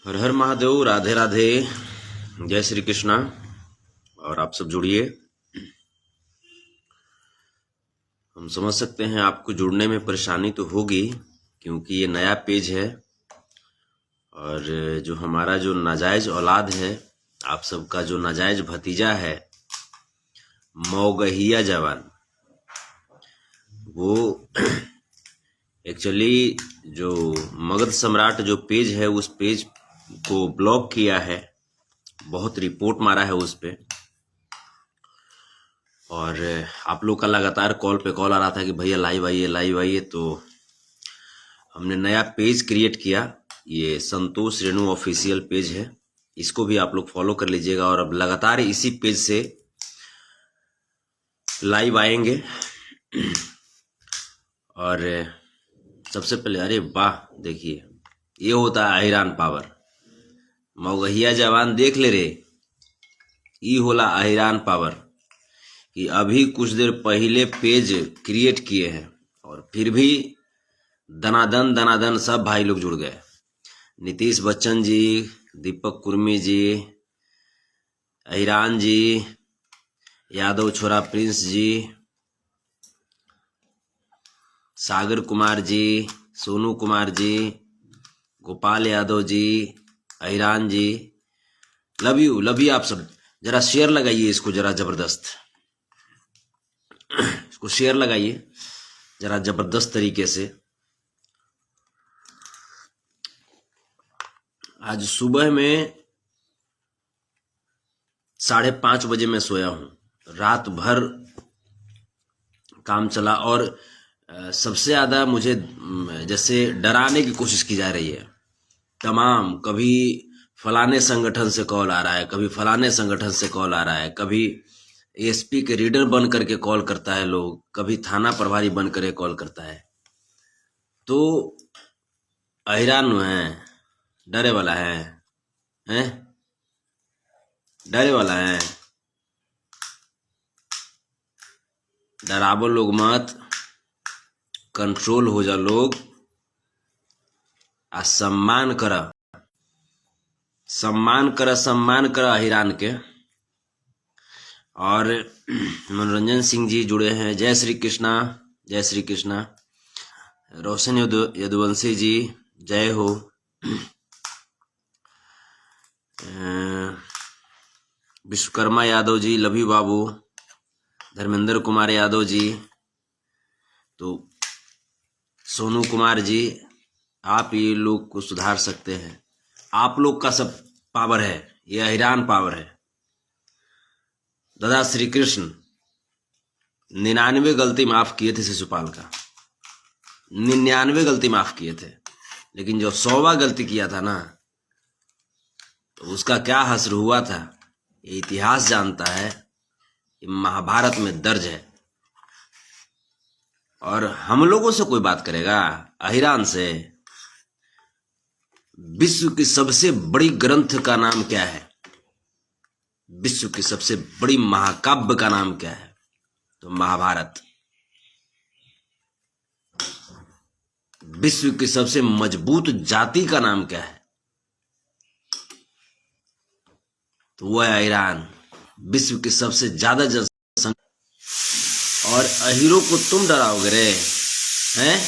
हर हर महादेव, राधे राधे, जय श्री कृष्णा। और आप सब जुड़िए। हम समझ सकते हैं आपको जुड़ने में परेशानी तो होगी, क्योंकि ये नया पेज है और जो हमारा जो नाजायज औलाद है, आप सबका जो नाजायज भतीजा है मौगहिया जवान, वो एक्चुअली जो मगध सम्राट जो पेज है उस पेज को ब्लॉक किया है, बहुत रिपोर्ट मारा है उस पे। और आप लोग का लगातार कॉल पे कॉल आ रहा था कि भैया लाइव आइए, तो हमने नया पेज क्रिएट किया। ये संतोष रेणु ऑफिशियल पेज है, इसको भी आप लोग फॉलो कर लीजिएगा। और अब लगातार इसी पेज से लाइव आएंगे। और सबसे पहले, अरे वाह, देखिए ये होता है अहिरान पावर। मौगहिया जवान देख ले रे, ई होला अहिरान पावर। कि अभी कुछ देर पहले पेज क्रिएट किए हैं और फिर भी दनादन सब भाई लोग जुड़ गए। नीतीश बच्चन जी, दीपक कुर्मी जी, अहिरान जी, यादव छोरा Prince ji, Sagar Kumar ji, Sonu Kumar ji, Gopal Yadav ji, Ahiran ji, love you आप सब। जरा शेयर लगाइए इसको, जरा जबरदस्त इसको शेयर लगाइए जरा जबरदस्त तरीके से। आज सुबह में 5:30 बजे मैं सोया हूं, रात भर काम चला। और सबसे ज्यादा मुझे जैसे डराने की कोशिश की जा रही है तमाम। कभी फलाने संगठन से कॉल आ रहा है, कभी फलाने संगठन से कॉल आ रहा है, कभी एसपी के रीडर बन करके कॉल करता है लोग, कभी थाना प्रभारी बन करके कॉल करता है। तो अहिरान है, डरे वाला हैं? डरे वाला है? डरावो लोग मत, कंट्रोल हो जा लोग। आ सम्मान कर अहिरान के। और मनोरंजन सिंह जी जुड़े हैं, जय श्री कृष्णा, जय श्री कृष्णा। रोशन यदुवंशी जी, जय हो। विश्वकर्मा यादव जी, लभी बाबू, धर्मेंद्र कुमार यादव जी, तो सोनू कुमार जी, आप ये लोग को सुधार सकते हैं। आप लोग का सब पावर है, ये अहिरान पावर है। दादा श्री कृष्ण 99 गलती माफ किए थे शिशुपाल का, 99 गलती माफ किए थे, लेकिन जो 100वां गलती किया था ना, तो उसका क्या हश्र हुआ था ये इतिहास जानता है, ये महाभारत में दर्ज है। और हम लोगों से कोई बात करेगा अहिरान से? विश्व की सबसे बड़ी ग्रंथ का नाम क्या है? विश्व की सबसे बड़ी महाकाव्य का नाम क्या है? तो महाभारत। विश्व की सबसे मजबूत जाति का नाम क्या है? तो वह है अहिरान। विश्व की सबसे ज्यादा जनसंख्या। और अहीरो को तुम डराओगे रे, हैं?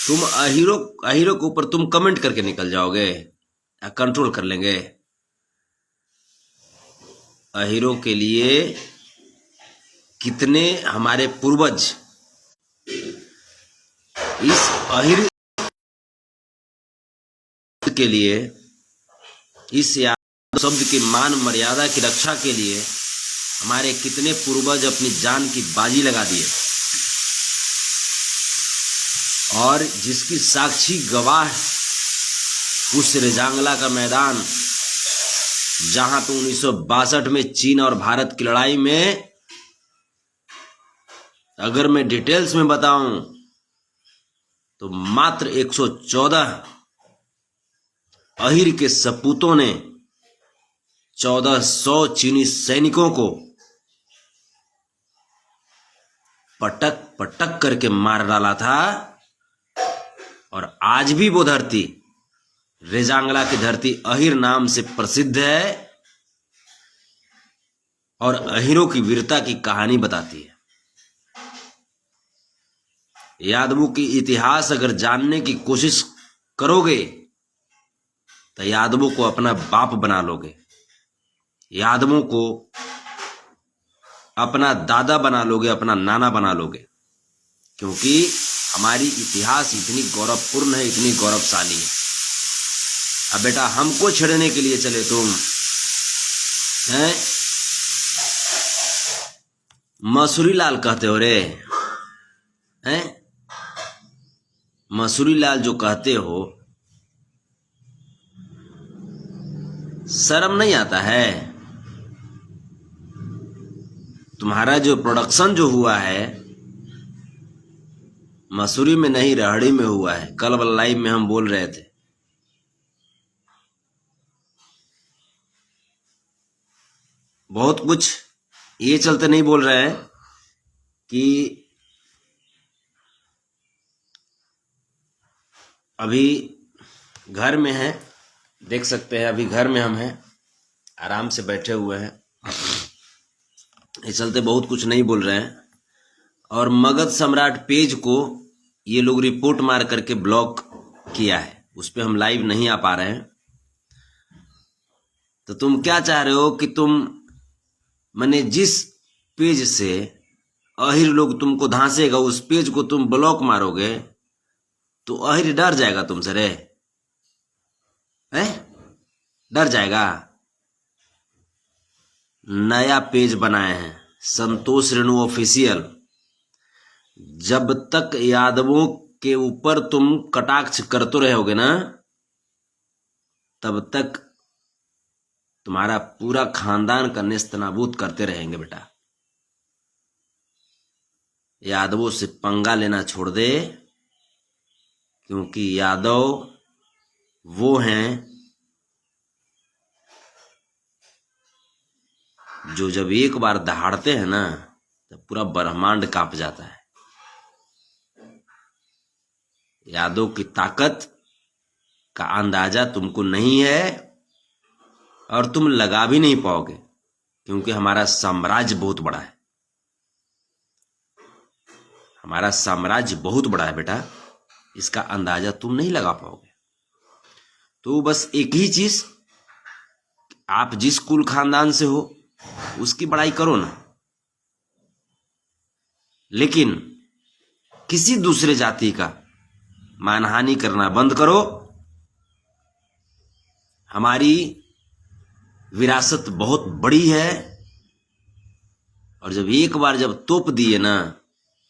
तुम अहीरो के ऊपर तुम कमेंट करके निकल जाओगे या कंट्रोल कर लेंगे? अहीरो के लिए कितने हमारे पूर्वज इस अहीर के लिए, इस शब्द की मान मर्यादा की रक्षा के लिए हमारे कितने पूर्वज अपनी जान की बाजी लगा दिए। और जिसकी साक्षी गवाह उस रेजांगला का मैदान, जहां पे 1962 में चीन और भारत की लड़ाई में, अगर मैं डिटेल्स में बताऊं तो मात्र 114 अहीर के सपूतों ने 1400 चीनी सैनिकों को पटक पटक करके मार डाला था। और आज भी वो धरती रेजांगला की धरती अहिर नाम से प्रसिद्ध है और अहिरों की वीरता की कहानी बताती है। यादवों की इतिहास अगर जानने की कोशिश करोगे तो यादवों को अपना बाप बना लोगे, यादवों को अपना दादा बना लोगे, अपना नाना बना लोगे, क्योंकि हमारी इतिहास इतनी गौरवपूर्ण है, इतनी गौरवशाली है। अब बेटा हमको छेड़ने के लिए चले तुम हैं? मसूरी लाल कहते हो रे हैं? मसूरी लाल जो कहते हो, शर्म नहीं आता है? तुम्हारा जो प्रोडक्शन जो हुआ है मसूरी में नहीं रहड़ी में हुआ है। कल वाला लाइव में हम बोल रहे थे, बहुत कुछ ये चलते नहीं बोल रहे हैं कि अभी घर में हैं, देख सकते हैं अभी घर में हम हैं, आराम से बैठे हुए हैं, ये चलते बहुत कुछ नहीं बोल रहे हैं। और मगध सम्राट पेज को ये लोग रिपोर्ट मार करके ब्लॉक किया है, उस पर हम लाइव नहीं आ पा रहे हैं। तो तुम क्या चाह रहे हो कि तुम माने जिस पेज से अहिर लोग तुमको धांसेगा उस पेज को तुम ब्लॉक मारोगे तो अहिर डर जाएगा तुमसे रे हैं? डर जाएगा। नया पेज बनाए हैं संतोष रेणु ऑफिशियल। जब तक यादवों के ऊपर तुम कटाक्ष करते रहोगे ना, तब तक तुम्हारा पूरा खानदान का नेस्तनाबूद करते रहेंगे बेटा। यादवों से पंगा लेना छोड़ दे, क्योंकि यादव वो हैं जो जब एक बार दहाड़ते हैं ना तो पूरा ब्रह्मांड कांप जाता है। यादव की ताकत का अंदाजा तुमको नहीं है और तुम लगा भी नहीं पाओगे, क्योंकि हमारा साम्राज्य बहुत बड़ा है। हमारा साम्राज्य बहुत बड़ा है बेटा, इसका अंदाजा तुम नहीं लगा पाओगे। तो बस एक ही चीज, आप जिस कुल खानदान से हो उसकी बड़ाई करो ना, लेकिन किसी दूसरे जाति का मानहानि करना बंद करो। हमारी विरासत बहुत बड़ी है और जब एक बार जब तोप दिए ना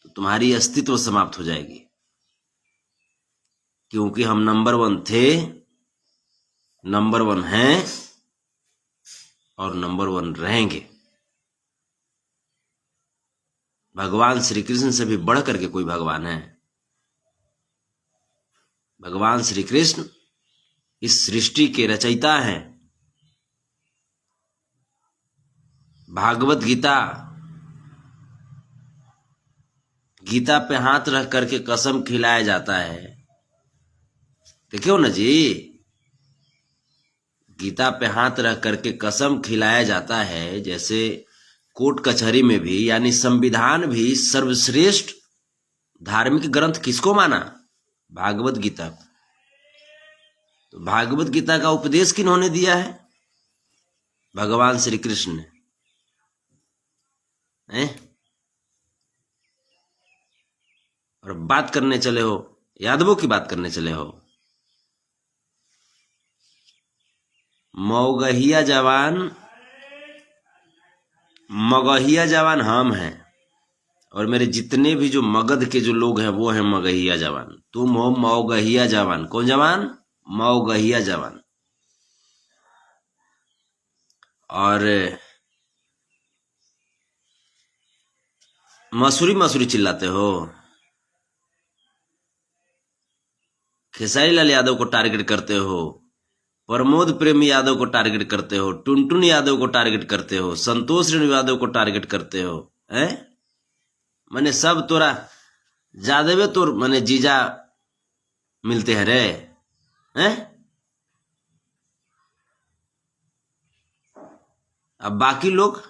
तो तुम्हारी अस्तित्व समाप्त हो जाएगी, क्योंकि हम नंबर 1 थे, नंबर 1 हैं और नंबर 1 रहेंगे। भगवान श्री कृष्ण से भी बढ़ करके कोई भगवान है? भगवान श्री कृष्ण इस सृष्टि के रचयिता हैं। भागवत गीता, गीता पे हाथ रख करके कसम खिलाया जाता है। देखियो ना जी, गीता पे हाथ रख करके कसम खिलाया जाता है, जैसे कोर्ट कचहरी में भी, यानी संविधान भी सर्वश्रेष्ठ धार्मिक ग्रंथ किसको माना? भागवत गीता को। तो भागवत गीता का उपदेश किन्होंने दिया है? भगवान श्री कृष्ण ने। और बात करने चले हो, यादवों की बात करने चले हो। मगहिया जवान हम हैं, और मेरे जितने भी जो मगध के जो लोग हैं वो हैं मगहिया जवान। तुम हो मौगहिया जवान। कौन जवान? मौगहिया जवान। और मसूरी मसूरी चिल्लाते हो। खेसारी लाल यादव को टारगेट करते हो, प्रमोद प्रेमी यादव को टारगेट करते हो, टुनटुन यादव को टारगेट करते हो, संतोष रेणु यादव को टारगेट करते हो। हैं? मैंने सब तोरा जादवे तोर मैंने जीजा मिलते हैं रे हैं? अब बाकी लोग,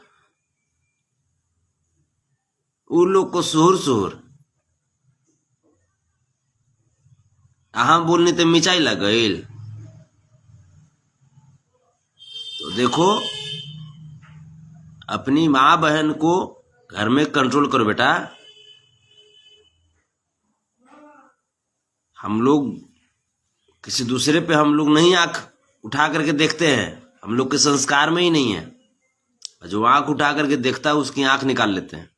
उन लोग को सुहुर सुहुर अहाँ बोलनी तो मिचाई लग गईल। तो देखो, अपनी माँ बहन को घर में कंट्रोल करो बेटा। हम लोग किसी दूसरे पे हम लोग नहीं आंख उठा करके देखते हैं, हम लोग के संस्कार में ही नहीं है। जो आंख उठा करके देखता है उसकी आंख निकाल लेते हैं।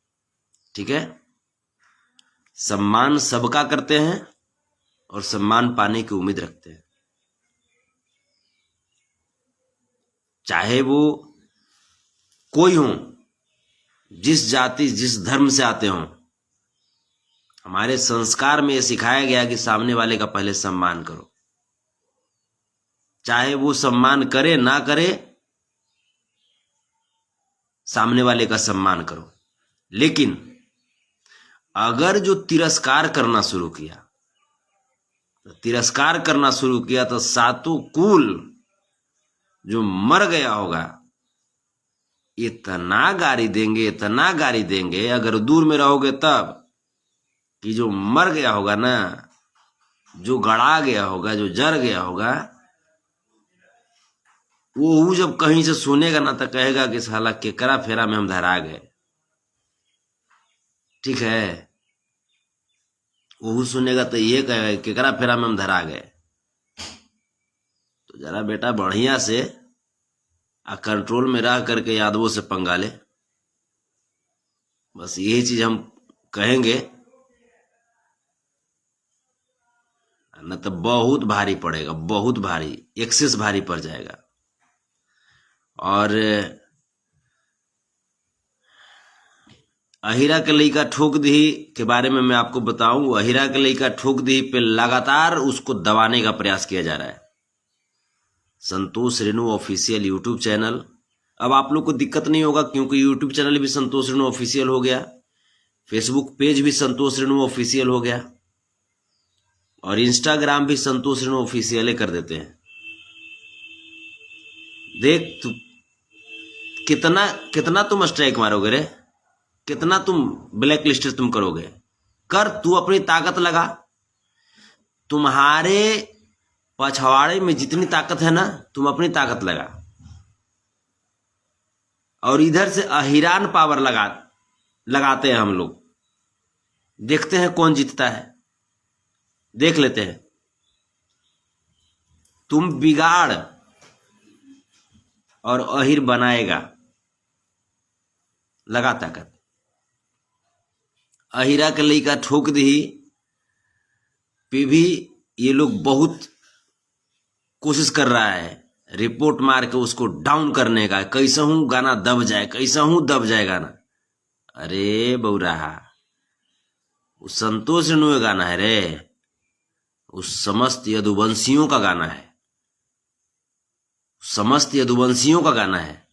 ठीक है, सम्मान सबका करते हैं और सम्मान पाने की उम्मीद रखते हैं, चाहे वो कोई हो, जिस जाति जिस धर्म से आते हों। हमारे संस्कार में यह सिखाया गया कि सामने वाले का पहले सम्मान करो, चाहे वो सम्मान करे ना करे, सामने वाले का सम्मान करो। लेकिन अगर जो तिरस्कार करना शुरू किया, तो सातों कुल जो मर गया होगा, इतना गाली देंगे अगर दूर में रहोगे तब, कि जो मर गया होगा ना, जो गड़ा गया होगा, जो जर गया होगा, वो जब कहीं से सुनेगा ना तो कहेगा कि साला केकरा फेरा में हम धरा गए। ठीक है, वो सुनेगा तो ये कहेगा केकरा फेरा में हम धरा गए। तो जरा बेटा बढ़िया से कंट्रोल में रह करके यादवों से पंगा ले। बस यही चीज हम कहेंगे, न तो बहुत भारी पड़ेगा, बहुत भारी, एक्सेस भारी पड़ जाएगा। और अहिरा के लइका ठोक दी के बारे में मैं आपको बताऊं, अहिरा के लइका ठोक दी पे लगातार उसको दबाने का प्रयास किया जा रहा है। संतोष रेणु ऑफिशियल यूट्यूब चैनल, अब आप लोग को दिक्कत नहीं होगा क्योंकि यूट्यूब चैनल भी संतोष रेणु ऑफिशियल हो गया, फेसबुक पेज भी संतोष रेणु ऑफिशियल हो गया, और इंस्टाग्राम भी संतोष रेणु ऑफिशियल कर देते हैं। देख तू कितना कितना तुम स्ट्राइक मारोगे रे, कितना तुम ब्लैक लिस्ट तुम करोगे। कर, तू अपनी ताकत लगा। तुम्हारे पछवाड़े में जितनी ताकत है ना, तुम अपनी ताकत लगा, और इधर से अहिरान पावर लगाते हैं हम लोग। देखते हैं कौन जीतता है, देख लेते हैं। तुम बिगाड़ और अहिर बनाएगा, लगा ताकत। अहिरा के लइका ठोक दी पे भी ये लोग बहुत कोशिश कर रहा है, रिपोर्ट मार के उसको डाउन करने का, कैसा हूं गाना दब जाए, कैसा हूं दब जाए गाना। अरे बौराहा, वो संतोष रेणु का गाना है रे, उस समस्त यदुवंशियों का गाना है, समस्त यदुवंशियों का गाना है।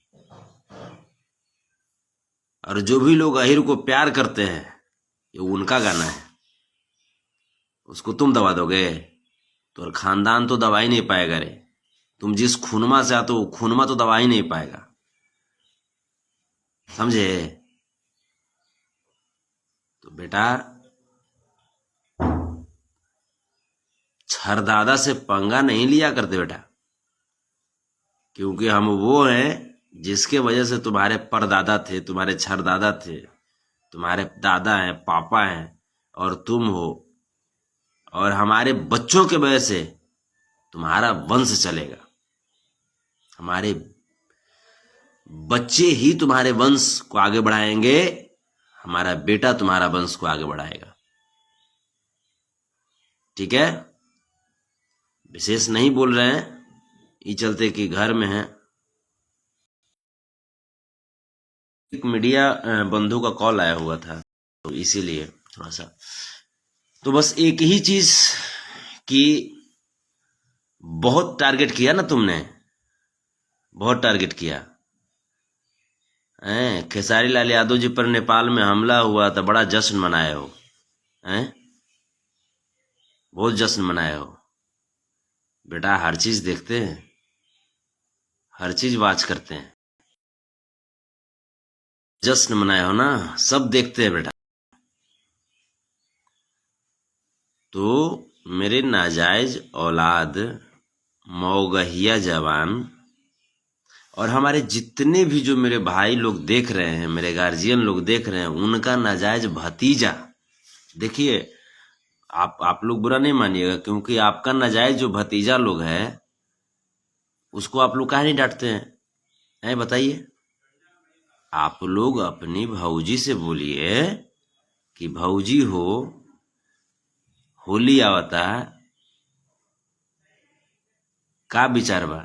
और जो भी लोग अहिर को प्यार करते हैं, ये उनका गाना है। उसको तुम दबा दोगे तो खानदान तो दबा ही नहीं पाएगा रे। तुम जिस खूनमा से आते हो, खूनमा तो दबा ही नहीं पाएगा, समझे। तो बेटा छरदादा से पंगा नहीं लिया करते बेटा, क्योंकि हम वो हैं जिसके वजह से तुम्हारे परदादा थे, तुम्हारे छरदादा थे, तुम्हारे दादा हैं, पापा हैं, और तुम हो। और हमारे बच्चों के वजह से तुम्हारा वंश चलेगा। हमारे बच्चे ही तुम्हारे वंश को आगे बढ़ाएंगे, हमारा बेटा तुम्हारा वंश को आगे बढ़ाएगा। ठीक है, विशेष नहीं बोल रहे हैं, ये चलते कि घर में है। एक मीडिया बंधु का कॉल आया हुआ था, तो इसीलिए थोड़ा सा। तो बस एक ही चीज कि बहुत टारगेट किया ना तुमने, बहुत टारगेट किया। खेसारी लाल यादव जी पर नेपाल में हमला हुआ था, बड़ा जश्न मनाए हो, बहुत जश्न मनाए हो। बेटा हर चीज देखते हैं, हर चीज वाच करते हैं। जश्न मनाए हो ना, सब देखते हैं बेटा। तो मेरे नाजायज औलाद, मौगहिया जवान, और हमारे जितने भी जो मेरे भाई लोग देख रहे हैं, मेरे गार्जियन लोग देख रहे हैं, उनका नाजायज भतीजा, देखिए आप लोग बुरा नहीं मानिएगा, क्योंकि आपका नाजायज जो भतीजा लोग है उसको आप लोग काहे नहीं डांटते हैं बताइए। आप लोग अपनी भौजी से बोलिए कि भौजी हो, होली आवता, का विचार बा,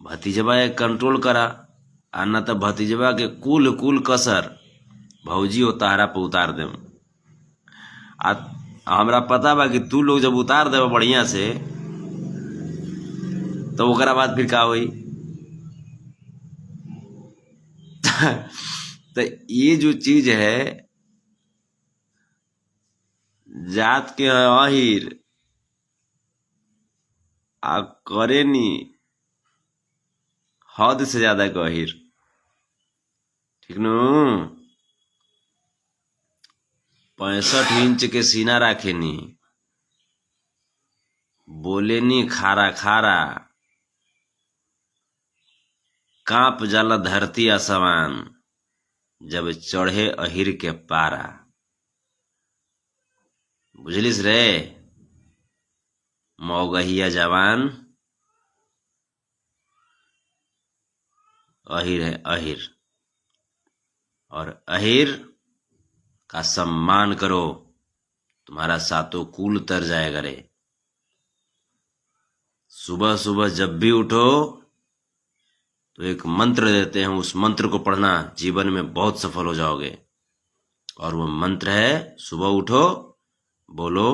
भतीजबा कंट्रोल करा, आना तो भतीजबा के कुल कुल कसर भौजी हो तारा पे उतार दे। आ हमरा पता बा कि तू लोग जब उतार देबा बढ़िया से, तो ओकरा बाद फिर का होई। तो ये जो चीज है, जात के अहिर आ करे नी हद से ज्यादा गहिर, ठीक नु। 65 इंच के सीना राखे नी, बोले नी खारा खारा, कांप जाला धरती आसमान जब चढ़े अहिर के पारा। बुझलिस रे मौगहिया जवान, अहिर है अहिर, और अहिर का सम्मान करो, तुम्हारा सातों कुल तर जाएगा रे। सुबह सुबह जब भी उठो तो एक मंत्र देते हैं, उस मंत्र को पढ़ना, जीवन में बहुत सफल हो जाओगे। और वो मंत्र है, सुबह उठो बोलो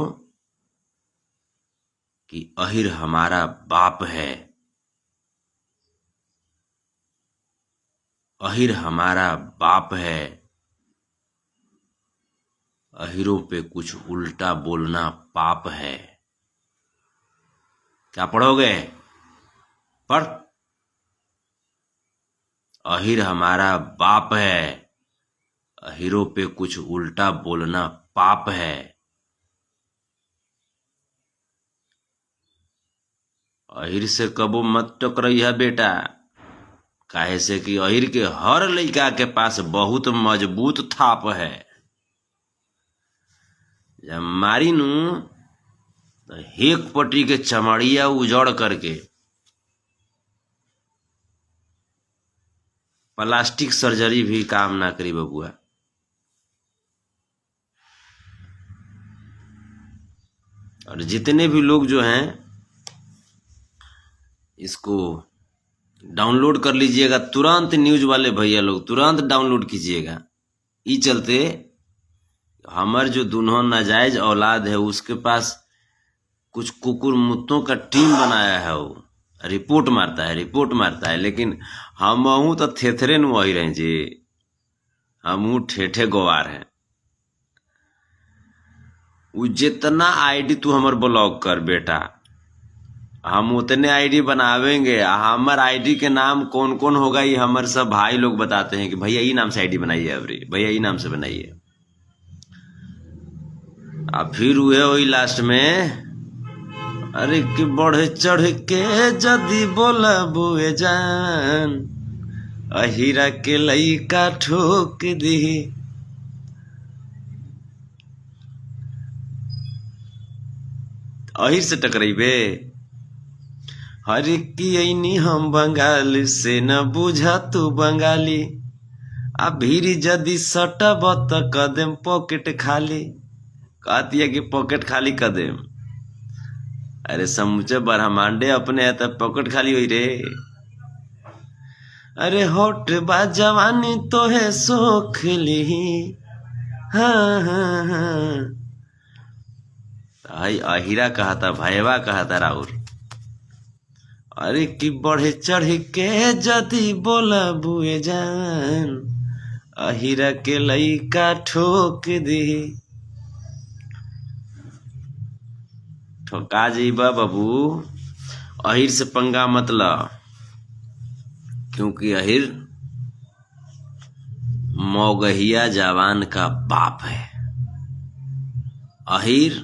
कि अहिर हमारा बाप है, अहिर हमारा बाप है, अहिरों पे कुछ उल्टा बोलना पाप है। क्या पढ़ोगे? पढ़। अहिर हमारा बाप है, अहिरों पे कुछ उल्टा बोलना पाप है। अहिर से कबो मत टकराइया बेटा, काहे से कि अहिर के हर लड़का के पास बहुत मजबूत थाप है। जब मारी नू तो एक पट्टी के चमड़िया उजड़ करके प्लास्टिक सर्जरी भी काम ना करी बबुआ। और जितने भी लोग जो हैं इसको डाउनलोड कर लीजिएगा तुरंत, न्यूज वाले भैया लोग तुरंत डाउनलोड कीजिएगा। ई चलते हमार जो दोनों नाजायज औलाद है उसके पास कुछ कुकुर मुत्तों का टीम बनाया है, वो रिपोर्ट मारता है। लेकिन हमहू तो थेथरे न वही रहे जी, हमहू ठेठे गवार हैं। उ जितना आईडी तू हमर ब्लॉक कर बेटा, हम उतने आईडी बनावेंगे। हमार आईडी के नाम कौन कौन होगा ये हमारे सब भाई लोग बताते हैं कि भैया ये नाम से आईडी बनाइए, अबरी भैया ये नाम से बनाइए। अब फिर हुए वही लास्ट में, अरे कि बढ़े चढ़ के जदी बोला बुए जान, अहिरा के लइका ठोक दी। अहिर से टकराइबे, हरे की ऐनी हम बंगाल से, न बुझा तू बंगाली, आ भीरी जदी सटब त कदम पॉकेट खाली। कहती है कि पॉकेट खाली कदम, अरे समूचे ब्रह्मांडे अपने है तब पॉकेट खाली हुई रे। अरे होट बा जवानी तो है सोख ली, हाँ हाँ हाँ। भाई अहिरा कहा था, भैया कहा था राहुल, अरे कि बढ़े चढ़ के जदी बोला बुए जान, अहिरा के लइका ठोक दी। ठोका जीबा बाबू, अहिर से पंगा मत ला, क्योंकि अहिर मौगहिया जवान का बाप है। अहीर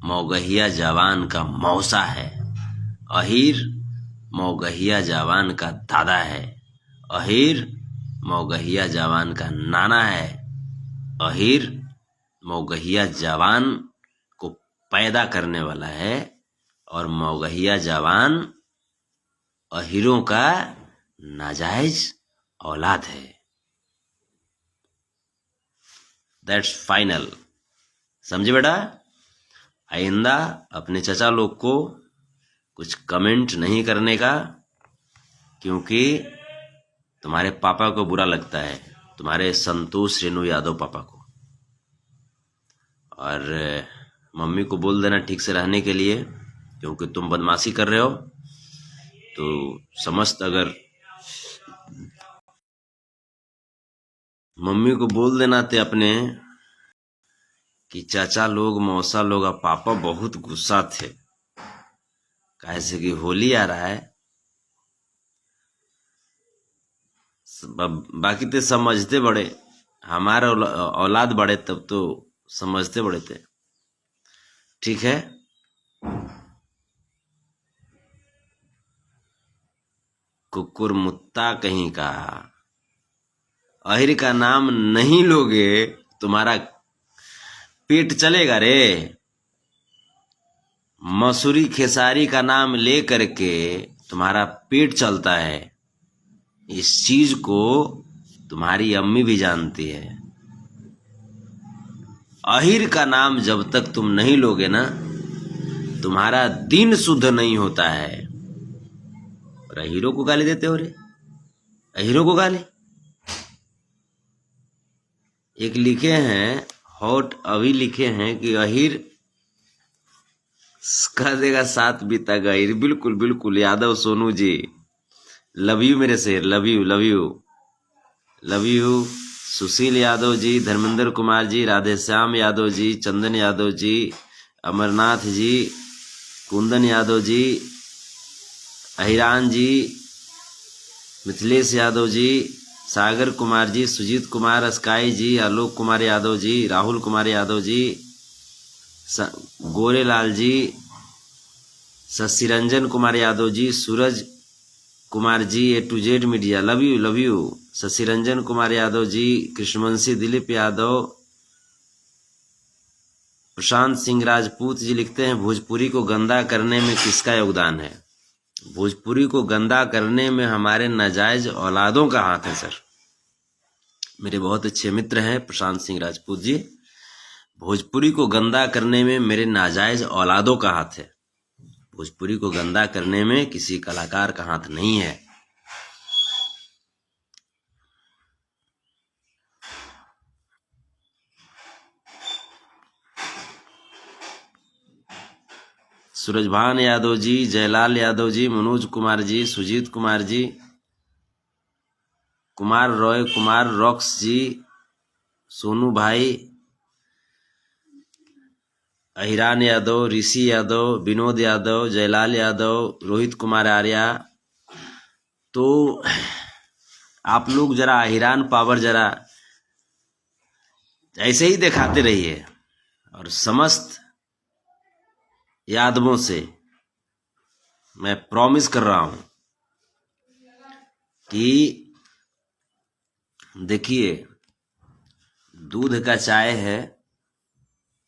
मौगहिया जवान का मौसा है। अहीर मौगहिया जवान का दादा है। अहीर मौगहिया जवान का नाना है। अहीर मौगहिया जवान को पैदा करने वाला है और मौगहिया जवान अहीरों का नाजायज औलाद है। That's final. समझे बेटा? आइंदा अपने चचा लोग को कुछ कमेंट नहीं करने का, क्योंकि तुम्हारे पापा को बुरा लगता है, तुम्हारे संतोष रेणु यादव पापा को। और मम्मी को बोल देना ठीक से रहने के लिए, क्योंकि तुम बदमाशी कर रहे हो। तो समस्त अगर मम्मी को बोल देना थे अपने कि चाचा लोग मौसा लोग और पापा बहुत गुस्सा थे, कैसे कि होली आ रहा है। बाकी तो समझते बड़े, हमारे औलाद बड़े तब तो समझते बड़े थे। ठीक है, कुकुर मुत्ता कहीं का, अहिर का नाम नहीं लोगे तुम्हारा पेट चलेगा रे। मसूरी खेसारी का नाम ले करके तुम्हारा पेट चलता है, इस चीज को तुम्हारी अम्मी भी जानती है। अहिर का नाम जब तक तुम नहीं लोगे ना, तुम्हारा दिन शुद्ध नहीं होता है। और अहीरों को गाली देते हो रे, अहीरों को गाली। एक लिखे हैं हॉट, अभी लिखे हैं कि अहीर कह देगा साथ बीता गहीर। बिल्कुल बिल्कुल यादव सोनू जी, लव यू मेरे शेर, love you love you love you. Sushil Yadav ji, Dharmendra Kumar ji, Radheshyam Yadav ji, Chandan Yadav ji, Amarnath ji, Kundan Yadav ji, Ahiran ji, Mithilesh Yadav ji, Sagar Kumar ji, Sujeet Kumar Sky ji, Alok Kumar Yadav ji, Rahul Kumar Yadav ji, Gorelal ji, Shashiranjan Kumar Yadav ji, Suraj Kumar ji, A to Z media, love you love you. Shashiranjan Kumar Yadav जी, कृष्णवंशी दिलीप यादव, प्रशांत सिंह राजपूत जी लिखते हैं भोजपुरी को गंदा करने में किसका योगदान है? भोजपुरी को गंदा करने में हमारे नाजायज औलादों का हाथ है सर। मेरे बहुत अच्छे मित्र हैं प्रशांत सिंह राजपूत जी। भोजपुरी को गंदा करने में मेरे नाजायज औलादों का हाथ है। भोजपुरी को गंदा करने में किसी कलाकार का हाथ नहीं है। सूरजभान यादव जी, जयलाल यादव जी, मनोज कुमार जी, सुजीत कुमार जी, कुमार रॉय कुमार, रॉक्स जी, सोनू भाई, अहिरान यादव, ऋषि यादव, विनोद यादव, जयलाल यादव, रोहित कुमार आर्या। तो आप लोग जरा अहिरान पावर जरा ऐसे ही दिखाते रहिए, और समस्त यादवों से मैं प्रॉमिस कर रहा हूं कि देखिए दूध का चाय है,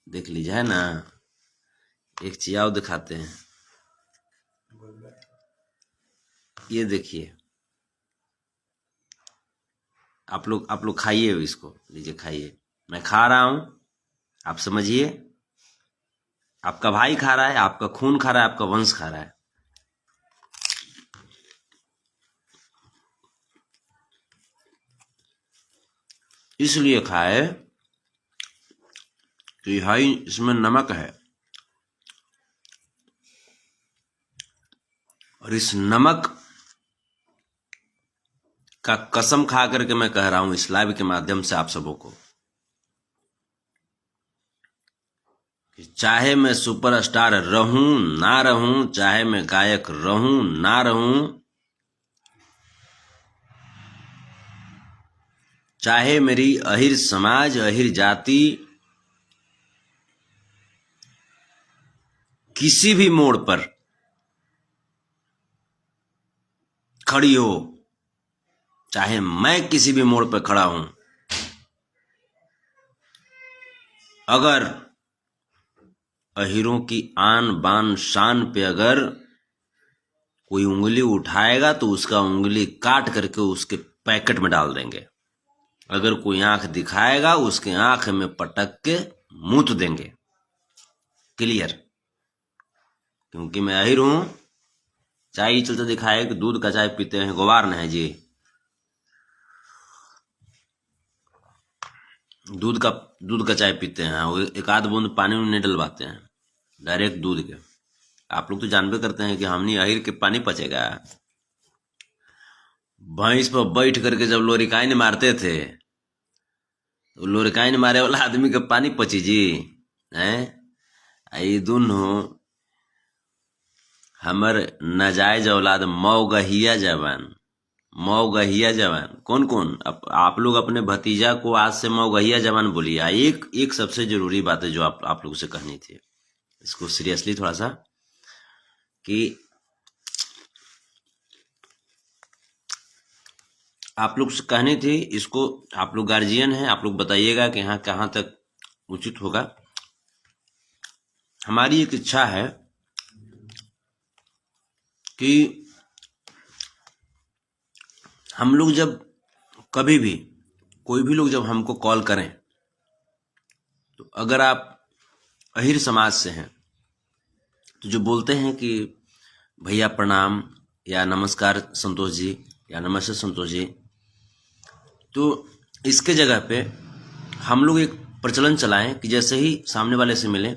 देख लीजिए है ना। एक चीज और दिखाते हैं, ये देखिए। आप लोग खाइए इसको, लीजिए खाइए। मैं खा रहा हूं, आप समझिए। आपका भाई खा रहा है, आपका खून खा रहा है, आपका वंश खा रहा है। इसलिए खाए कि हाई इसमें नमक है, और इस नमक का कसम खा करके मैं कह रहा हूं इस लाइव के माध्यम से आप सबों को, कि चाहे मैं सुपरस्टार रहूं ना रहूं, चाहे मैं गायक रहूं ना रहूं, चाहे मेरी अहिर समाज, अहिर जाति किसी भी मोड़ पर खड़ी हो, चाहे मैं किसी भी मोड़ पर खड़ा हूं, अगर अहिरों की आन बान शान पे अगर कोई उंगली उठाएगा तो उसका उंगली काट करके उसके पैकेट में डाल देंगे। अगर कोई आंख दिखाएगा उसके आंख में पटक के मूत देंगे। क्लियर? क्योंकि मैं अहिर हूं। चाय ही चलते दिखाए कि दूध का चाय पीते हैं, गवार न है जी। दूध का चाय पीते हैं, वो एक आध बूंद पानी में नहीं डलवाते हैं, डायरेक्ट दूध के। आप लोग तो जानबे करते हैं कि हमनी अहिर के पानी पचेगा। भैंस पर बैठ करके जब लोरिकाइन मारते थे तो लोरिकाइन मारे वाला आदमी के पानी पची जी हैं। ये दोनों हमर नाजायज औलाद मौगहिया जवान कौन कौन आप लोग अपने भतीजा को आज से मौगहिया जवान बोलिए। एक सबसे जरूरी बात है जो आप लोग से कहनी थी, इसको सीरियसली थोड़ा सा, कि आप लोग से कहनी थी इसको। आप लोग गार्जियन हैं, आप लोग बताइएगा कि यहाँ कहाँ तक उचित होगा। हमारी एक इच्छा है कि हम लोग जब कभी भी कोई भी लोग जब हमको कॉल करें तो अगर आप अहिर समाज से हैं तो जो बोलते हैं कि भैया प्रणाम या नमस्कार संतोष जी या नमस्ते संतोष जी, तो इसके जगह पे हम लोग एक प्रचलन चलाएं कि जैसे ही सामने वाले से मिले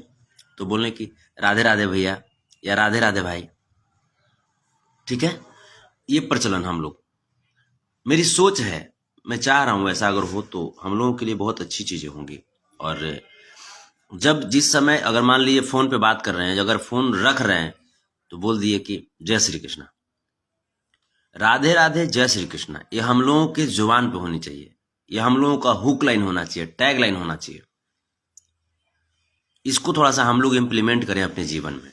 तो बोलने की राधे राधे भैया या राधे राधे भाई। ठीक है, ये प्रचलन हम लोग, मेरी सोच है, मैं चाह रहा हूं ऐसा अगर हो तो हम लोगों के लिए बहुत अच्छी चीजें होंगी। और जब जिस समय अगर मान लीजिए फोन पे बात कर रहे हैं, अगर फोन रख रहे हैं तो बोल दिए कि जय श्री कृष्णा, राधे राधे जय श्री कृष्णा। ये हम लोगों के जुबान पे होनी चाहिए, ये हम लोगों का हुक लाइन होना चाहिए, टैग लाइन होना चाहिए। इसको थोड़ा सा हम लोग इम्प्लीमेंट करें अपने जीवन में,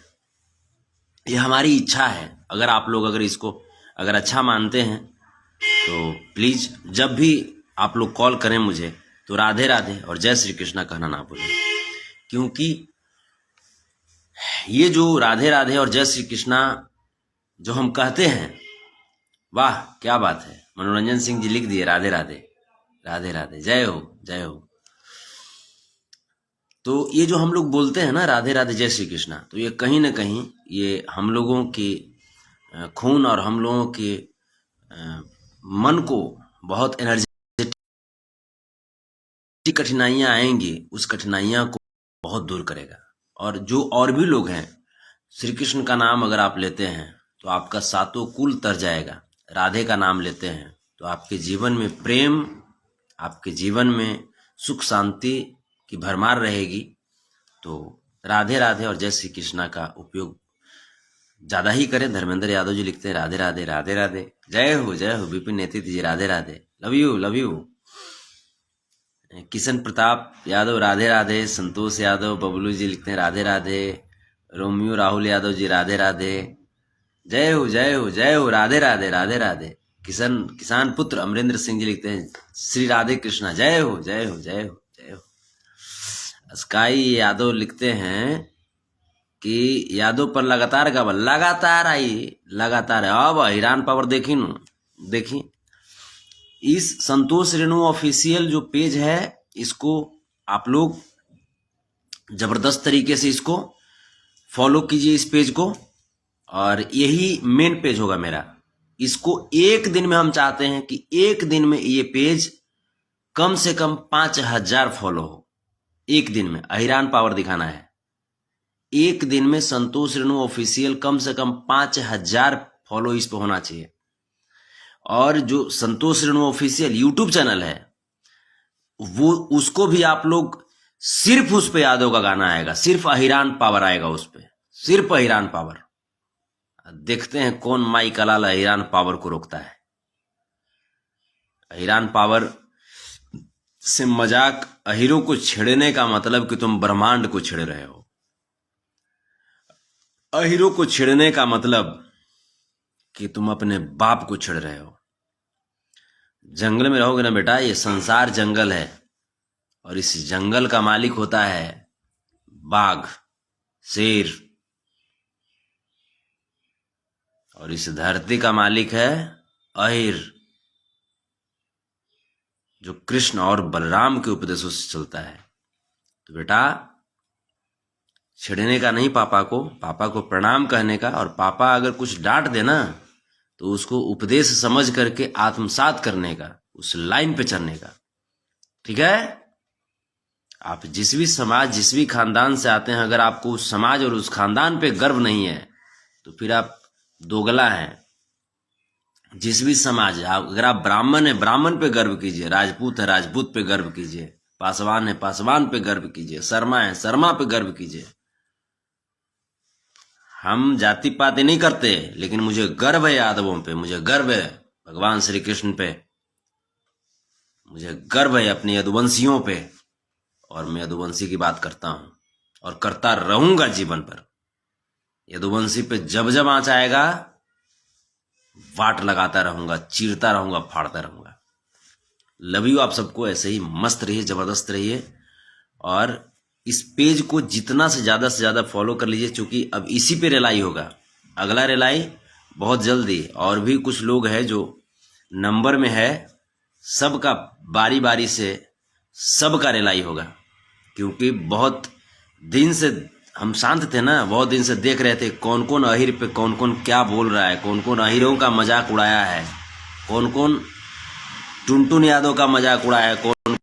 ये हमारी इच्छा है। अगर आप लोग अगर इसको अगर अच्छा मानते हैं तो प्लीज जब भी आप लोग कॉल करें मुझे तो राधे राधे और जय श्री कृष्णा कहना ना भूलें। क्योंकि ये जो राधे राधे और जय श्री कृष्णा जो हम कहते हैं, वाह क्या बात है। मनोरंजन सिंह जी लिख दिए राधे राधे राधे राधे, जय हो जय हो। तो ये जो हम लोग बोलते हैं ना राधे राधे जय श्री कृष्णा, तो ये कहीं ना कहीं ये हम लोगों के खून और हम लोगों के मन को बहुत एनर्जी, कठिनाइयां आएंगी उस कठिनाइयां को बहुत दूर करेगा। और जो और भी लोग हैं, श्री कृष्ण का नाम अगर आप लेते हैं तो आपका सातों कुल तर जाएगा। राधे का नाम लेते हैं तो आपके जीवन में प्रेम, आपके जीवन में सुख शांति की भरमार रहेगी। तो राधे राधे और जय श्री कृष्णा का उपयोग ज्यादा ही करें। धर्मेंद्र यादव जी लिखते हैं राधे राधे राधे राधे, जय हो विपिन नेतृत्व जी राधे राधे, लव यू। किशन प्रताप यादव राधे राधे, संतोष यादव बबलू जी लिखते हैं राधे राधे, रोमियो राहुल यादव जी राधे राधे, जय हो राधे राधे राधे राधे। किसान पुत्र अमरेंद्र सिंह जी लिखते हैं श्री राधे कृष्णा, जय हो जय हो जय हो जय हो। स्काई यादव लिखते हैं कि यादव पर लगातार का लगातार आई लगातार। अब हिरान पावर देखी नु देखी, इस संतोष रेणु ऑफिशियल जो पेज है इसको आप लोग जबरदस्त तरीके से इसको फॉलो कीजिए इस पेज को, और यही मेन पेज होगा मेरा। इसको एक दिन में हम चाहते हैं कि एक दिन में ये पेज कम से कम 5000 फॉलो हो। एक दिन में अहिरान पावर दिखाना है। एक दिन में संतोष रेणु ऑफिशियल कम से कम 5000 फॉलो इस पे होना चाहिए। और जो संतोष रेणु ऑफिशियल यूट्यूब चैनल है वो उसको भी आप लोग सिर्फ उस पे यादव का गाना आएगा, सिर्फ अहिरान पावर आएगा उस पे, सिर्फ अहिरान पावर। देखते हैं कौन माई कलाल अहिरान पावर को रोकता है। अहिरान पावर से मजाक अहीरों को छेड़ने का मतलब कि तुम ब्रह्मांड को छेड़ रहे हो। अहीरों को छेड़ने का मतलब कि तुम अपने बाप को छेड़ रहे हो। जंगल में रहोगे ना बेटा, ये संसार जंगल है और इस जंगल का मालिक होता है बाघ, शेर, और इस धरती का मालिक है अहिर, जो कृष्ण और बलराम के उपदेशों से चलता है। तो बेटा छेड़ने का नहीं पापा को प्रणाम कहने का, और पापा अगर कुछ डांट देना तो उसको उपदेश समझ करके आत्मसात करने का, उस लाइन पे चलने का। ठीक है? आप जिस भी समाज, जिस भी खानदान से आते हैं, अगर आपको उस समाज और उस खानदान पे गर्व नहीं है तो फिर आप दोगला हैं। जिस भी समाज, अगर आप ब्राह्मण है, ब्राह्मण पे गर्व कीजिए, राजपूत है, राजपूत पे गर्व कीजिए, पासवान है, पासवान पे गर्व कीजिए, शर्मा है, शर्मा पे गर्व कीजिए। हम जाति पाति नहीं करते, लेकिन मुझे गर्व है यादवों पे, मुझे गर्व है भगवान श्री कृष्ण पे, मुझे गर्व है अपने यदुवंशियों पे, और मैं यदुवंशी की बात करता हूं और करता रहूंगा जीवन पर। यदुवंशी पे जब जब आंच आएगा वाट लगाता रहूंगा, चीरता रहूंगा, फाड़ता रहूंगा। लव यू आप सबको। ऐसे ही मस्त रहिए, जबरदस्त रहिए, और इस पेज को जितना से ज्यादा फॉलो कर लीजिए, क्योंकि अब इसी पे रिलाई होगा। अगला रिलाई बहुत जल्दी, और भी कुछ लोग हैं जो नंबर में है, सबका बारी बारी से सबका रिलाई होगा। क्योंकि बहुत दिन से हम शांत थे ना, बहुत दिन से देख रहे थे कौन कौन अहिर पे कौन कौन क्या बोल रहा है, कौन कौन अहिरों का मजाक उड़ाया है, कौन कौन टुनटुन यादव का मजाक उड़ाया है, कौन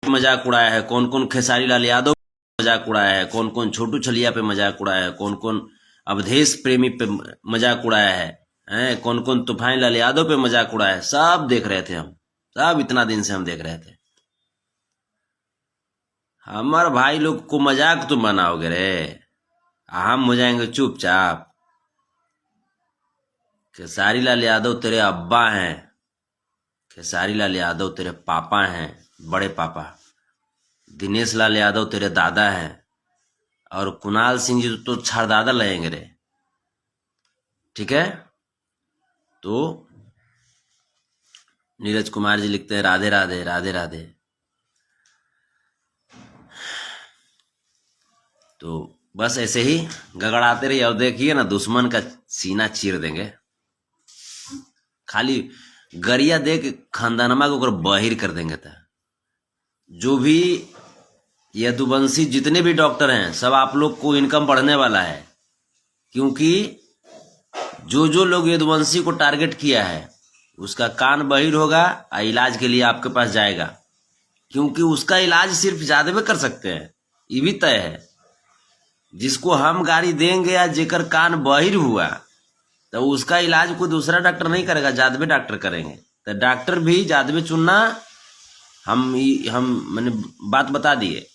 मजाक उड़ाया है, कौन कौन खेसारी लाल यादव मजाक उड़ाया है, कौन कौन छोटू छलिया पे मजाक उड़ाया है, कौन कौन अवधेश प्रेमी पे मजाक उड़ाया है, कौन कौन तूफान लाल यादव पे मजाक उड़ाया है। सब देख रहे थे हम, सब इतना दिन से हम देख रहे थे। हमारे भाई लोग को मजाक तुम बनाओगे रे, हम हो जाएंगे चुपचाप। खेसारी लाल यादव तेरे अब्बा हैं, खेसारी लाल यादव तेरे पापा हैं, बड़े पापा। दिनेश लाल यादव तेरे दादा हैं, और कुणाल सिंह जी तो छरदादा लगेंगे रे। ठीक है? तो नीरज कुमार जी लिखते हैं राधे राधे राधे राधे। तो बस ऐसे ही गगड़ाते रहिए, और देखिए ना दुश्मन का सीना चीर देंगे। खाली गरिया दे के खानदानमा को बाहिर कर देंगे। था जो भी यदुवंशी जितने भी डॉक्टर हैं, सब आप लोग को इनकम बढ़ने वाला है। क्योंकि जो जो लोग यदुवंशी को टारगेट किया है उसका कान बहिर होगा और इलाज के लिए आपके पास जाएगा। क्योंकि उसका इलाज सिर्फ यादव कर सकते हैं, ये भी तय है। जिसको हम गाड़ी देंगे या जेकर कान बहिर हुआ तो उसका इलाज कोई दूसरा डॉक्टर नहीं करेगा, यादव डॉक्टर करेंगे। तो डॉक्टर भी यादव चुनना हम मैंने बात बता दिए।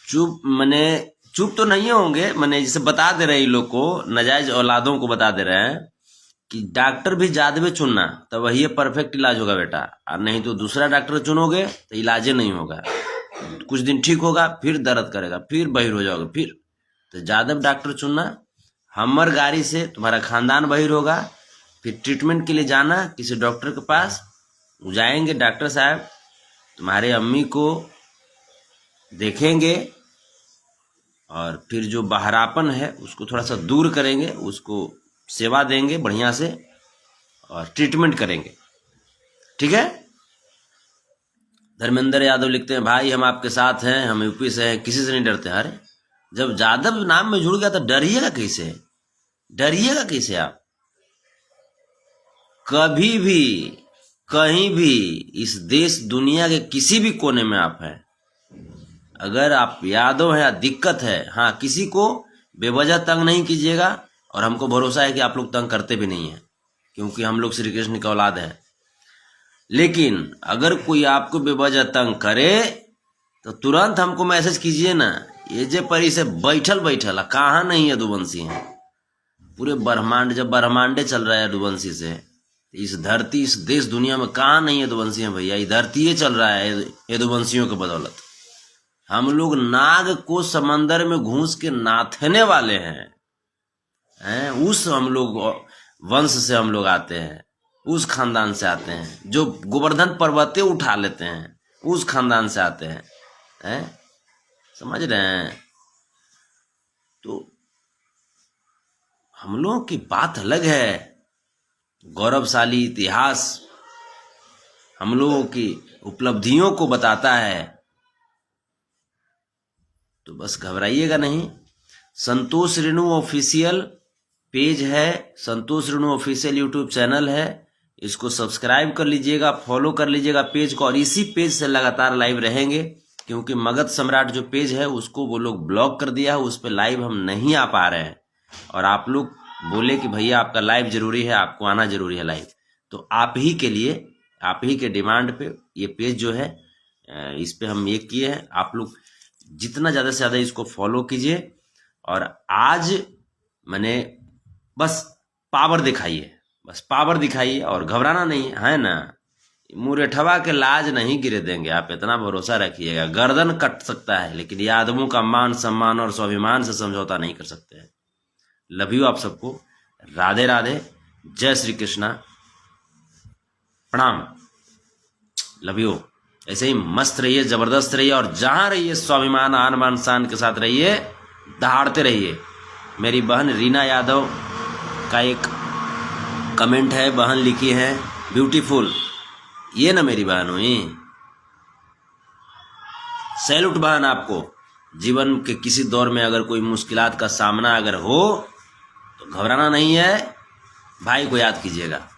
चुप तो नहीं होंगे, मैंने जैसे बता दे रहे लोग को, नाजायज औलादों को बता दे रहे हैं कि डॉक्टर भी यादव चुनना, तो वही परफेक्ट इलाज होगा बेटा। और नहीं तो दूसरा डॉक्टर चुनोगे तो इलाज नहीं होगा। कुछ दिन ठीक होगा, फिर दर्द करेगा, फिर बहिर हो जाओगे, फिर। तो यादव डॉक्टर चुनना। हमर गाड़ी से तुम्हारा खानदान बहिर होगा, फिर ट्रीटमेंट के लिए जाना किसी डॉक्टर के पास। जाएंगे डॉक्टर साहब तुम्हारे अम्मी को देखेंगे, और फिर जो बहरापन है उसको थोड़ा सा दूर करेंगे, उसको सेवा देंगे बढ़िया से, और ट्रीटमेंट करेंगे। ठीक है? धर्मेंद्र यादव लिखते हैं भाई हम आपके साथ हैं, हम यूपी से हैं, किसी से नहीं डरते। अरे जब यादव नाम में जुड़ गया तो डरिएगा कैसे? डरिएगा कैसे आप? कभी भी कहीं भी इस देश दुनिया के किसी भी कोने में आप हैं, अगर आप यादव हैं, दिक्कत है, हाँ किसी को बेवजह तंग नहीं कीजिएगा। और हमको भरोसा है कि आप लोग तंग करते भी नहीं हैं, क्योंकि हम लोग श्री कृष्ण की औलाद हैं। लेकिन अगर कोई आपको बेवजह तंग करे तो तुरंत हमको मैसेज कीजिए ना। ये जे परी से बैठल कहाँ नहीं है यदुवंशी है। पूरे ब्रह्मांड, जब ब्रह्मांडे चल रहा है यदुवंशी से, इस धरती, इस देश दुनिया में कहाँ नहीं यदुवंशी है भैया। ये धरती ये चल रहा है यदुवंशियों के बदौलत। हम लोग नाग को समंदर में घुस के नाथने वाले हैं, उस हम लोग वंश से हम लोग आते हैं, उस खानदान से आते हैं जो गोवर्धन पर्वतें उठा लेते हैं, उस खानदान से आते हैं, समझ रहे हैं। तो हम लोगों की बात अलग है, गौरवशाली इतिहास हम लोगों की उपलब्धियों को बताता है। तो बस घबराइएगा नहीं। संतोष रेणु ऑफिशियल पेज है, संतोष रेणु ऑफिशियल यूट्यूब चैनल है, इसको सब्सक्राइब कर लीजिएगा, फॉलो कर लीजिएगा पेज को, और इसी पेज से लगातार लाइव रहेंगे। क्योंकि मगध सम्राट जो पेज है उसको वो लोग ब्लॉक कर दिया है, उस पर लाइव हम नहीं आ पा रहे हैं। और आप लोग बोले कि भैया आपका लाइव जरूरी है, आपको आना जरूरी है लाइव, तो आप ही के लिए, आप ही के डिमांड पे ये पेज जो है इस पे हम ये किए हैं। आप लोग जितना ज़्यादा से ज़्यादा इसको फॉलो कीजिए। और आज मैंने बस पावर दिखाइए, बस पावर दिखाइए और घबराना नहीं है ना। मुरेठवा के लाज नहीं गिरे देंगे, आप इतना भरोसा रखिएगा। गर्दन कट सकता है लेकिन ये आदमों का मान सम्मान और स्वाभिमान से समझौता नहीं कर सकते हैं। लव यू आप सबको, राधे राधे, जय श्री कृष्णा, प्रणाम, लव यू। ऐसे ही मस्त रहिए, जबरदस्त रहिए, और जहां रहिए स्वाभिमान आन बान शान के साथ रहिए, दहाड़ते रहिए। मेरी बहन रीना यादव का एक कमेंट है, बहन लिखी है ब्यूटीफुल, ये ना मेरी बहन हुई। सैल्यूट बहन आपको। जीवन के किसी दौर में अगर कोई मुश्किलात का सामना अगर हो तो घबराना नहीं है, भाई को याद कीजिएगा।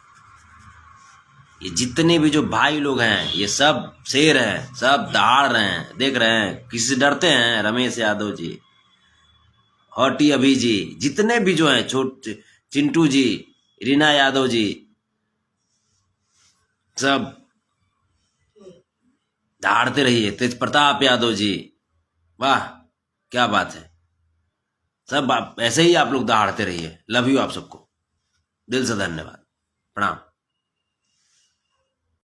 ये जितने भी जो भाई लोग हैं ये सब शेर हैं, सब दहाड़ रहे हैं, देख रहे हैं, किसी से डरते हैं? रमेश यादव जी, हॉटी अभी जी, जितने भी जो हैं, चिंटू जी, रीना यादव जी, सब दहाड़ते रहिए। तेज प्रताप यादव जी, वाह क्या बात है, सब ऐसे ही आप लोग दहाड़ते रहिए। लव यू आप सबको, दिल से धन्यवाद, प्रणाम।